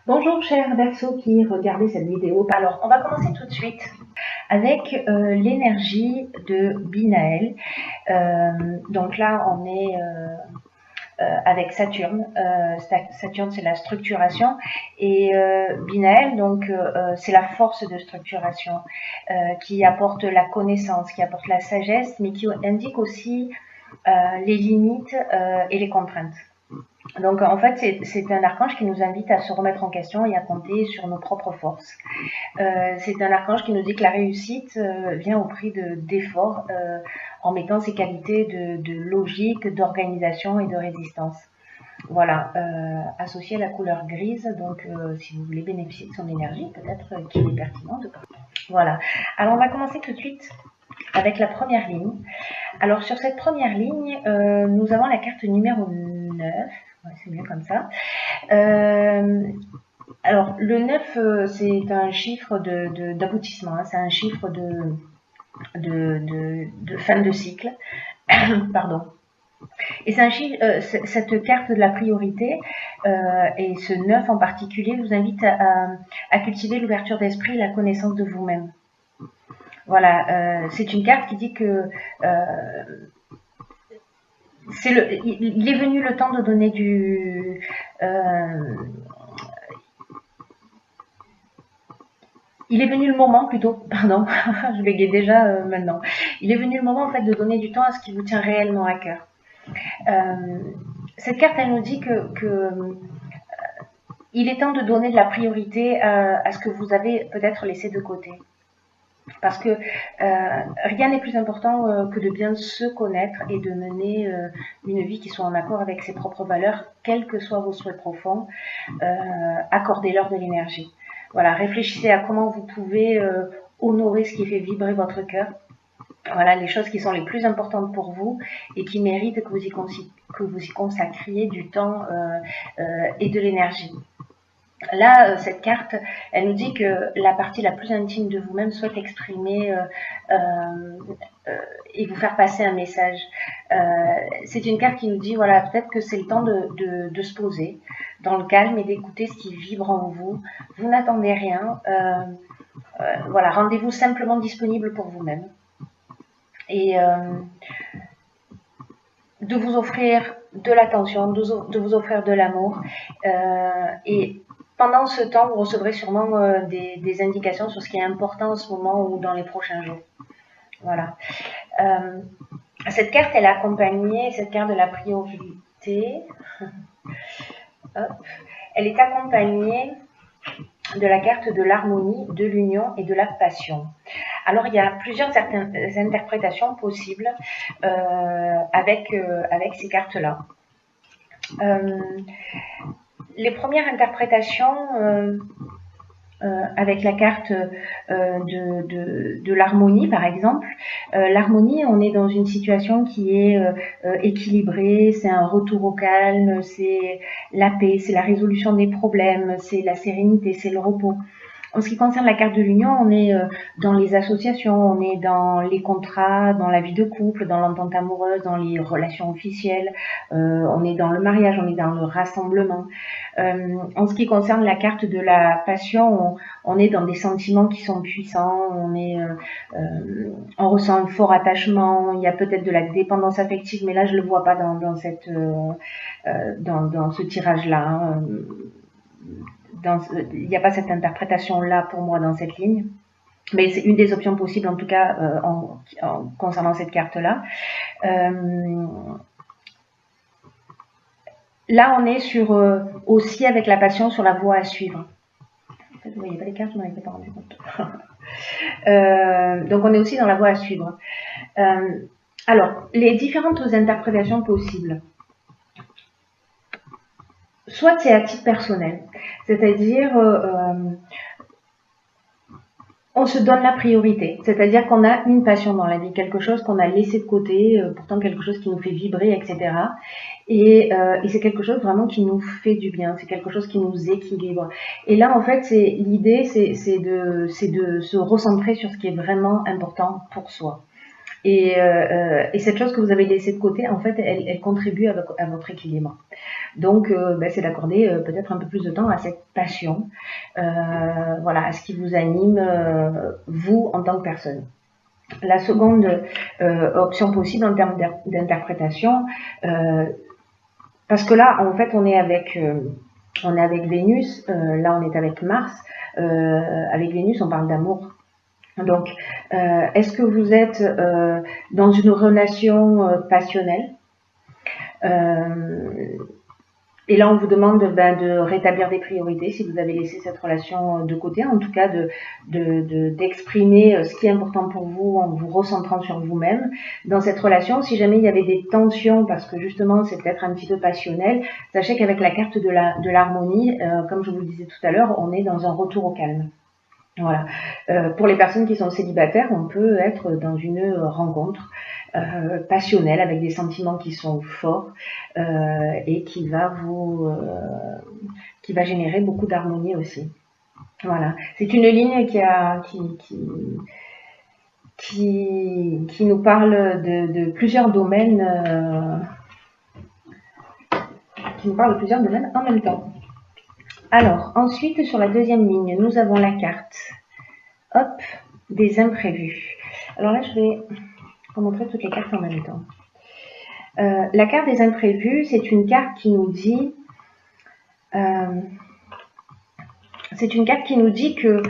Bonjour chers Verseaux qui regardez cette vidéo. Alors on va commencer tout de suite avec l'énergie de Binaël. Donc là on est avec Saturne. Saturne c'est la structuration et Binaël donc c'est la force de structuration qui apporte la connaissance, qui apporte la sagesse, mais qui indique aussi les limites et les contraintes. Donc en fait, c'est un archange qui nous invite à se remettre en question et à compter sur nos propres forces. C'est un archange qui nous dit que la réussite vient au prix d'efforts en mettant ses qualités de logique, d'organisation et de résistance. Voilà, associé à la couleur grise, donc si vous voulez bénéficier de son énergie, peut-être qu'il est pertinent de parler. Voilà, alors on va commencer tout de suite avec la première ligne. Alors sur cette première ligne, nous avons la carte numéro 9. Ouais, c'est mieux comme ça. Alors, le 9, c'est un chiffre d'aboutissement, hein, c'est un chiffre de fin de cycle. Pardon. Et c'est un chiffre, cette carte de la priorité et ce 9 en particulier vous invite à cultiver l'ouverture d'esprit et la connaissance de vous-même. Voilà, c'est une carte qui dit que il est venu le temps de donner il est venu le moment plutôt, pardon, je bégaye déjà maintenant. Il est venu le moment en fait de donner du temps à ce qui vous tient réellement à cœur. Cette carte, elle nous dit que il est temps de donner de la priorité à ce que vous avez peut-être laissé de côté. Parce que rien n'est plus important que de bien se connaître et de mener une vie qui soit en accord avec ses propres valeurs, quels que soient vos souhaits profonds. Accordez-leur de l'énergie. Voilà, réfléchissez à comment vous pouvez honorer ce qui fait vibrer votre cœur. Voilà, les choses qui sont les plus importantes pour vous et qui méritent que vous y consacriez du temps et de l'énergie. Là, cette carte, elle nous dit que la partie la plus intime de vous-même souhaite exprimer et vous faire passer un message. C'est une carte qui nous dit, voilà, peut-être que c'est le temps de se poser dans le calme et d'écouter ce qui vibre en vous. Vous n'attendez rien. Voilà, rendez-vous simplement disponible pour vous-même. Et de vous offrir de l'attention, de vous offrir de l'amour. Et pendant ce temps, vous recevrez sûrement des indications sur ce qui est important en ce moment ou dans les prochains jours. Voilà. Cette carte, elle est accompagnée, cette carte de la priorité, elle est accompagnée de la carte de l'harmonie, de l'union et de la passion. Alors, il y a plusieurs interprétations possibles avec ces cartes-là. Les premières interprétations avec la carte de l'harmonie, par exemple. L'harmonie, on est dans une situation qui est équilibrée, c'est un retour au calme, c'est la paix, c'est la résolution des problèmes, c'est la sérénité, c'est le repos. En ce qui concerne la carte de l'union, on est dans les associations, on est dans les contrats, dans la vie de couple, dans l'entente amoureuse, dans les relations officielles, on est dans le mariage, on est dans le rassemblement. En ce qui concerne la carte de la passion, on est dans des sentiments qui sont puissants, on ressent un fort attachement, il y a peut-être de la dépendance affective, mais là je le vois pas dans ce tirage-là. Hein. Il n'y a pas cette interprétation-là pour moi dans cette ligne. Mais c'est une des options possibles, en tout cas, concernant cette carte-là. Là, on est sur aussi avec la passion sur la voie à suivre. En fait, vous voyez pas les cartes, je m'en avais pas rendu compte. Donc, on est aussi dans la voie à suivre. Alors, les différentes interprétations possibles. Soit c'est à titre personnel, c'est-à-dire on se donne la priorité, c'est-à-dire qu'on a une passion dans la vie, quelque chose qu'on a laissé de côté, pourtant quelque chose qui nous fait vibrer, etc. Et c'est quelque chose vraiment qui nous fait du bien, c'est quelque chose qui nous équilibre. Et là, en fait, l'idée, c'est de se recentrer sur ce qui est vraiment important pour soi. Et cette chose que vous avez laissée de côté, en fait, elle contribue à votre équilibre. Donc, c'est d'accorder peut-être un peu plus de temps à cette passion, voilà, à ce qui vous anime, vous, en tant que personne. La seconde option possible en termes d'interprétation, parce que là, en fait, on est avec Vénus, là on est avec Mars. Avec Vénus, on parle d'amour. Donc, est-ce que vous êtes dans une relation passionnelle? Et là, on vous demande de rétablir des priorités si vous avez laissé cette relation de côté, en tout cas d'exprimer ce qui est important pour vous en vous recentrant sur vous-même. Dans cette relation, si jamais il y avait des tensions, parce que justement c'est peut-être un petit peu passionnel, sachez qu'avec la carte de l'harmonie, comme je vous le disais tout à l'heure, on est dans un retour au calme. Voilà. Pour les personnes qui sont célibataires, on peut être dans une rencontre passionnelle avec des sentiments qui sont forts et qui va générer beaucoup d'harmonie aussi. Voilà. C'est une ligne qui nous parle de plusieurs domaines, qui nous parle de plusieurs domaines en même temps. Alors, ensuite, sur la deuxième ligne, nous avons la carte, hop, des imprévus. Alors là, je vais vous montrer toutes les cartes en même temps. La carte des imprévus, c'est une carte qui nous dit, que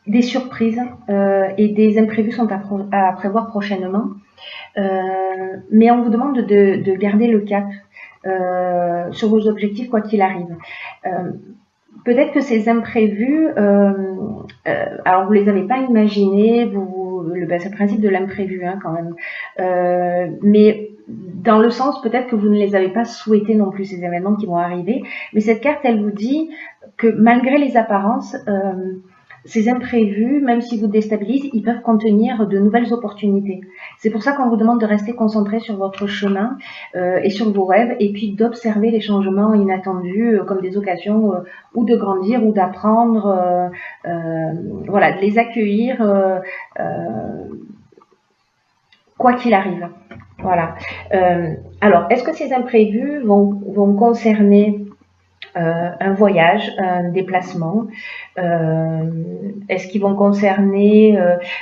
des surprises et des imprévus sont à prévoir prochainement, mais on vous demande de garder le cap sur vos objectifs quoi qu'il arrive. Peut-être que ces imprévus, alors vous les avez pas imaginés, c'est le principe de l'imprévu quand même, mais dans le sens peut-être que vous ne les avez pas souhaités non plus, ces événements qui vont arriver, mais cette carte elle vous dit que malgré les apparences, ces imprévus, même s'ils vous déstabilisent, ils peuvent contenir de nouvelles opportunités. C'est pour ça qu'on vous demande de rester concentré sur votre chemin et sur vos rêves, et puis d'observer les changements inattendus comme des occasions ou de grandir ou d'apprendre, voilà, de les accueillir quoi qu'il arrive. Voilà. Alors, est-ce que ces imprévus vont concerner un voyage, un déplacement, est-ce qu'ils vont concerner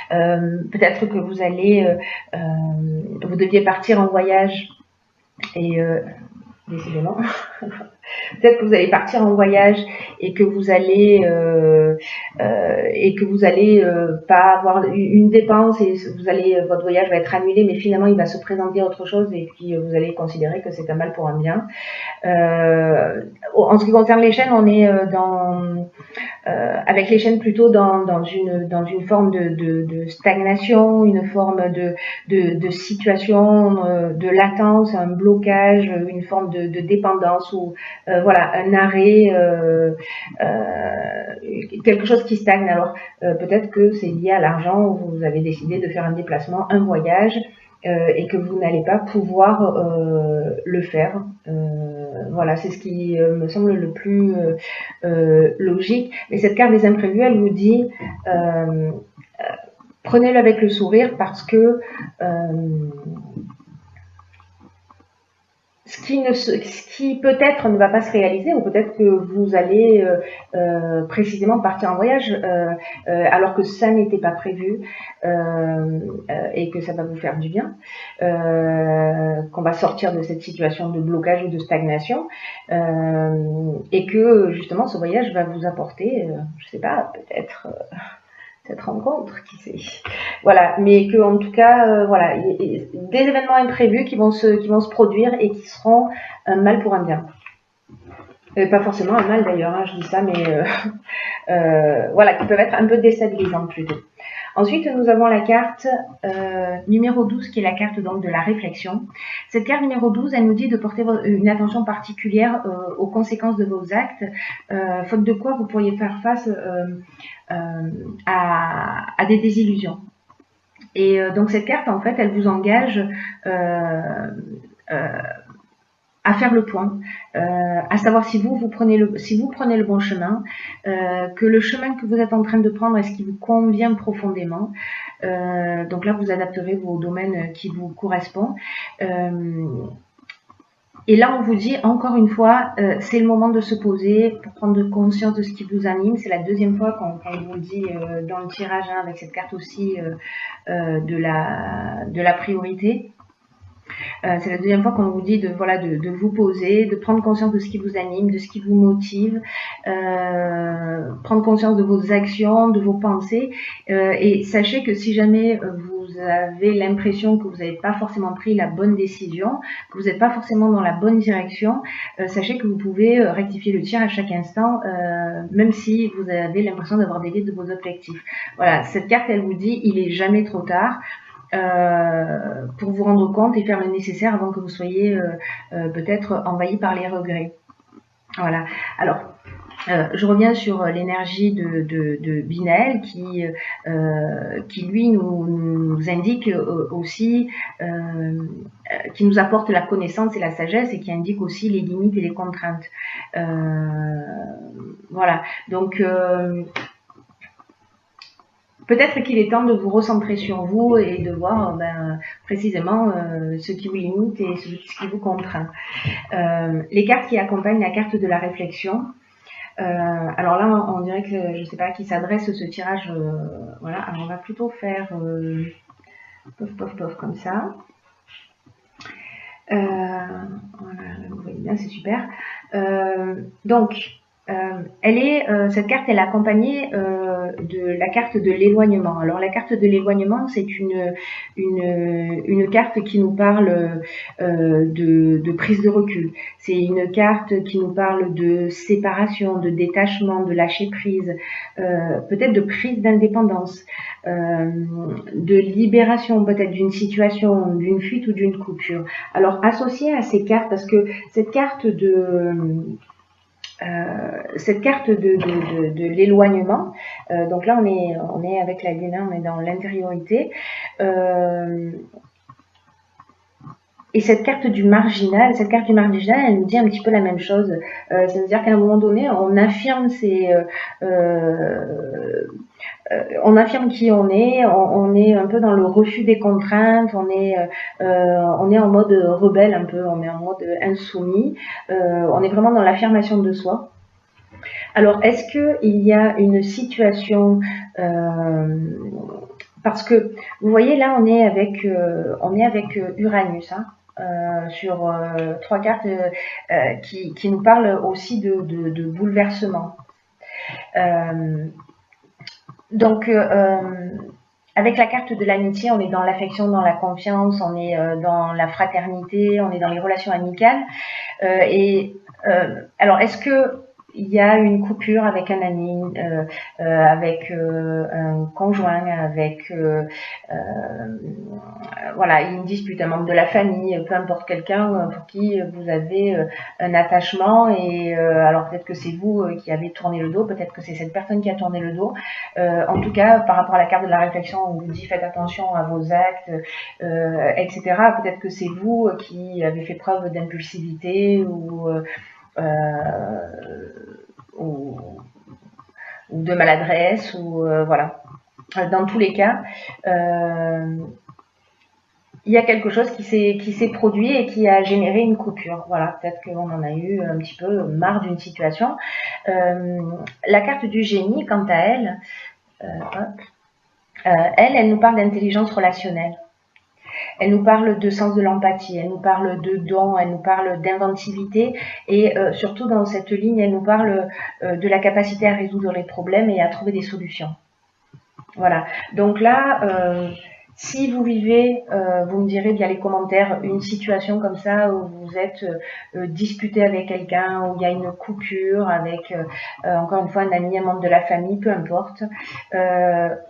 peut-être que vous deviez partir en voyage et décidément peut-être que vous allez partir en voyage et que vous allez pas avoir une dépense et votre voyage va être annulé, mais finalement il va se présenter autre chose et puis vous allez considérer que c'est un mal pour un bien. En ce qui concerne les chaînes, on est avec les chaînes plutôt dans une forme de stagnation, une forme de situation de latence, un blocage, une forme de dépendance ou voilà, un arrêt, quelque chose qui stagne. Alors peut-être que c'est lié à l'argent, vous avez décidé de faire un déplacement, un voyage, et que vous n'allez pas pouvoir le faire. Voilà, c'est ce qui me semble le plus logique. Mais cette carte des imprévus, elle vous dit prenez-le avec le sourire parce que ce qui peut-être ne va pas se réaliser, ou peut-être que vous allez précisément partir en voyage alors que ça n'était pas prévu et que ça va vous faire du bien, qu'on va sortir de cette situation de blocage ou de stagnation et que justement ce voyage va vous apporter, je sais pas, peut-être cette rencontre, qui sait. Voilà, mais que en tout cas, voilà, des événements imprévus qui vont se produire et qui seront un mal pour un bien. Pas forcément un mal d'ailleurs, je dis ça, mais voilà, qui peuvent être un peu déstabilisantes plutôt. Ensuite, nous avons la carte numéro 12, qui est la carte donc de la réflexion. Cette carte numéro 12, elle nous dit de porter une attention particulière aux conséquences de vos actes, faute de quoi vous pourriez faire face à des désillusions. Et donc cette carte, en fait, elle vous engage à faire le point, à savoir si vous prenez le bon chemin, que le chemin que vous êtes en train de prendre, est-ce qu'il vous convient profondément. Donc là, vous adapterez vos domaines qui vous correspondent. Et là, on vous dit, encore une fois, c'est le moment de se poser pour prendre conscience de ce qui vous anime. C'est la deuxième fois qu'on vous le dit dans le tirage, hein, avec cette carte aussi de la priorité. C'est la deuxième fois qu'on vous dit de vous poser, de prendre conscience de ce qui vous anime, de ce qui vous motive, prendre conscience de vos actions, de vos pensées. Et sachez que si jamais vous avez l'impression que vous n'avez pas forcément pris la bonne décision, que vous n'êtes pas forcément dans la bonne direction, sachez que vous pouvez rectifier le tir à chaque instant, même si vous avez l'impression d'avoir dévié de vos objectifs. Voilà, cette carte, elle vous dit, il est jamais trop tard. Pour vous rendre compte et faire le nécessaire avant que vous soyez peut-être envahi par les regrets. Voilà. Alors, je reviens sur l'énergie de Binaël qui lui nous indique aussi, qui nous apporte la connaissance et la sagesse et qui indique aussi les limites et les contraintes. Voilà. Donc, peut-être qu'il est temps de vous recentrer sur vous et de voir précisément ce qui vous limite et ce qui vous contraint. Les cartes qui accompagnent la carte de la réflexion. Alors là, on dirait que, je ne sais pas à qui s'adresse ce tirage. Voilà, alors on va plutôt faire pof comme ça. Voilà, vous voyez bien, c'est super. Donc, cette carte, elle est accompagnée de la carte de l'éloignement. Alors la carte de l'éloignement, c'est une carte qui nous parle de prise de recul. C'est une carte qui nous parle de séparation, de détachement, de lâcher prise, peut-être de prise d'indépendance, de libération peut-être d'une situation, d'une fuite ou d'une coupure. Alors associée à ces cartes, parce que cette carte de l'éloignement, donc là on est avec la lune, on est dans l'intériorité, et cette carte du marginal, elle nous dit un petit peu la même chose. C'est-à-dire qu'à un moment donné, on affirme on affirme qui on est un peu dans le refus des contraintes, on est en mode rebelle un peu, on est en mode insoumis, on est vraiment dans l'affirmation de soi. Alors, est-ce qu'il y a une situation, parce que vous voyez là, on est avec Uranus, hein, sur 3 cartes qui nous parlent aussi de bouleversement. Donc, avec la carte de l'amitié, on est dans l'affection, dans la confiance, on est dans la fraternité, on est dans les relations amicales. Alors, est-ce que il y a une coupure avec un ami, avec un conjoint, avec voilà, une dispute, un membre de la famille, peu importe, quelqu'un pour qui vous avez un attachement, et alors peut-être que c'est vous qui avez tourné le dos, peut-être que c'est cette personne qui a tourné le dos. En tout cas, par rapport à la carte de la réflexion, on vous dit faites attention à vos actes, etc. Peut-être que c'est vous qui avez fait preuve d'impulsivité ou de maladresse, ou voilà. Dans tous les cas, il y a quelque chose qui s'est produit et qui a généré une coupure. Voilà, peut-être qu'on en a eu un petit peu marre d'une situation. La carte du génie, quant à elle, elle nous parle d'intelligence relationnelle. Elle nous parle de sens de l'empathie, elle nous parle de don, elle nous parle d'inventivité, et surtout dans cette ligne, elle nous parle de la capacité à résoudre les problèmes et à trouver des solutions. Voilà, donc là, si vous vivez, vous me direz via les commentaires, une situation comme ça où vous êtes disputé avec quelqu'un, où il y a une coupure avec, encore une fois, un ami, un membre de la famille, peu importe,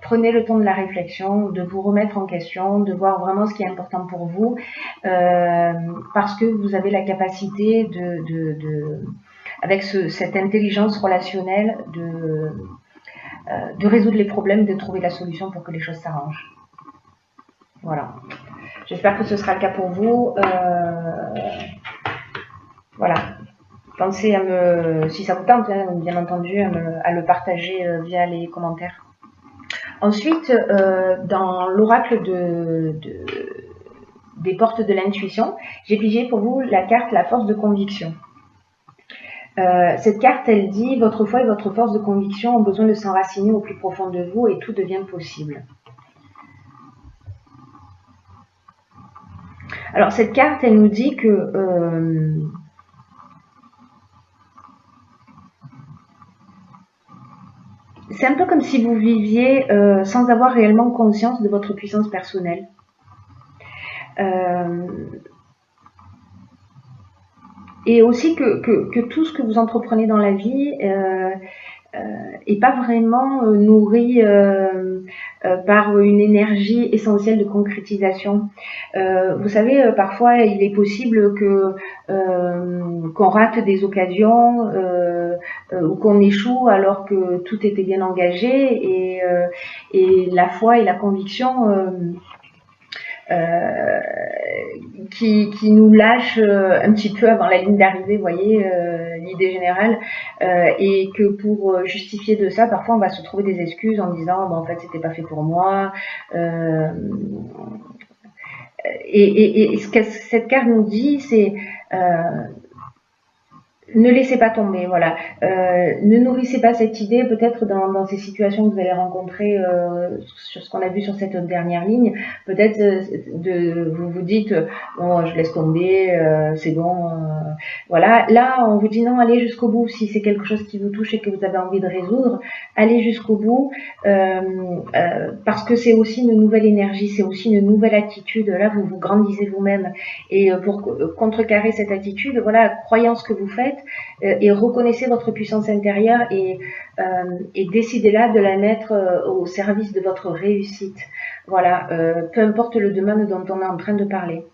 prenez le temps de la réflexion, de vous remettre en question, de voir vraiment ce qui est important pour vous, parce que vous avez la capacité avec cette intelligence relationnelle de résoudre les problèmes, de trouver la solution pour que les choses s'arrangent. Voilà. J'espère que ce sera le cas pour vous. Voilà. Pensez à me, si ça vous tente, hein, bien entendu, à le partager via les commentaires. Ensuite, dans l'oracle des portes de l'intuition, j'ai pigé pour vous la carte La force de conviction. Cette carte, elle dit « Votre foi et votre force de conviction ont besoin de s'enraciner au plus profond de vous et tout devient possible ». Alors, cette carte, elle nous dit que c'est un peu comme si vous viviez sans avoir réellement conscience de votre puissance personnelle. Et aussi que tout ce que vous entreprenez dans la vie est pas vraiment nourri par une énergie essentielle de concrétisation. Vous savez, parfois il est possible que qu'on rate des occasions ou qu'on échoue alors que tout était bien engagé et la foi et la conviction qui nous lâche un petit peu avant la ligne d'arrivée, vous voyez, l'idée générale, et que pour justifier de ça, parfois on va se trouver des excuses en disant bon, en fait c'était pas fait pour moi. Et ce que cette carte nous dit, c'est ne laissez pas tomber, voilà. Ne nourrissez pas cette idée, peut-être dans ces situations que vous allez rencontrer sur ce qu'on a vu sur cette dernière ligne, peut-être vous vous dites bon, je laisse tomber, c'est bon, voilà. Là, on vous dit non, allez jusqu'au bout. Si c'est quelque chose qui vous touche et que vous avez envie de résoudre, allez jusqu'au bout, parce que c'est aussi une nouvelle énergie, c'est aussi une nouvelle attitude. Là, vous vous grandissez vous-même, et pour contrecarrer cette attitude, voilà, croyez en ce que vous faites. Et reconnaissez votre puissance intérieure et décidez-là de la mettre au service de votre réussite. Voilà, peu importe le domaine dont on est en train de parler.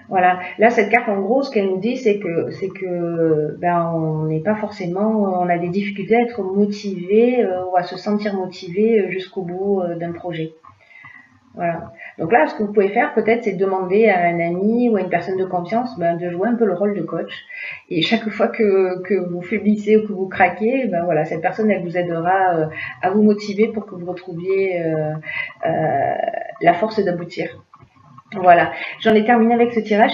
Voilà, là cette carte en gros, ce qu'elle nous dit, c'est que ben on n'est pas forcément, on a des difficultés à être motivé ou à se sentir motivé jusqu'au bout d'un projet. Voilà. Donc là, ce que vous pouvez faire peut-être, c'est demander à un ami ou à une personne de confiance de jouer un peu le rôle de coach. Et chaque fois que vous faiblissez ou que vous craquez, ben voilà, cette personne, elle vous aidera à vous motiver pour que vous retrouviez la force d'aboutir. Voilà. J'en ai terminé avec ce tirage.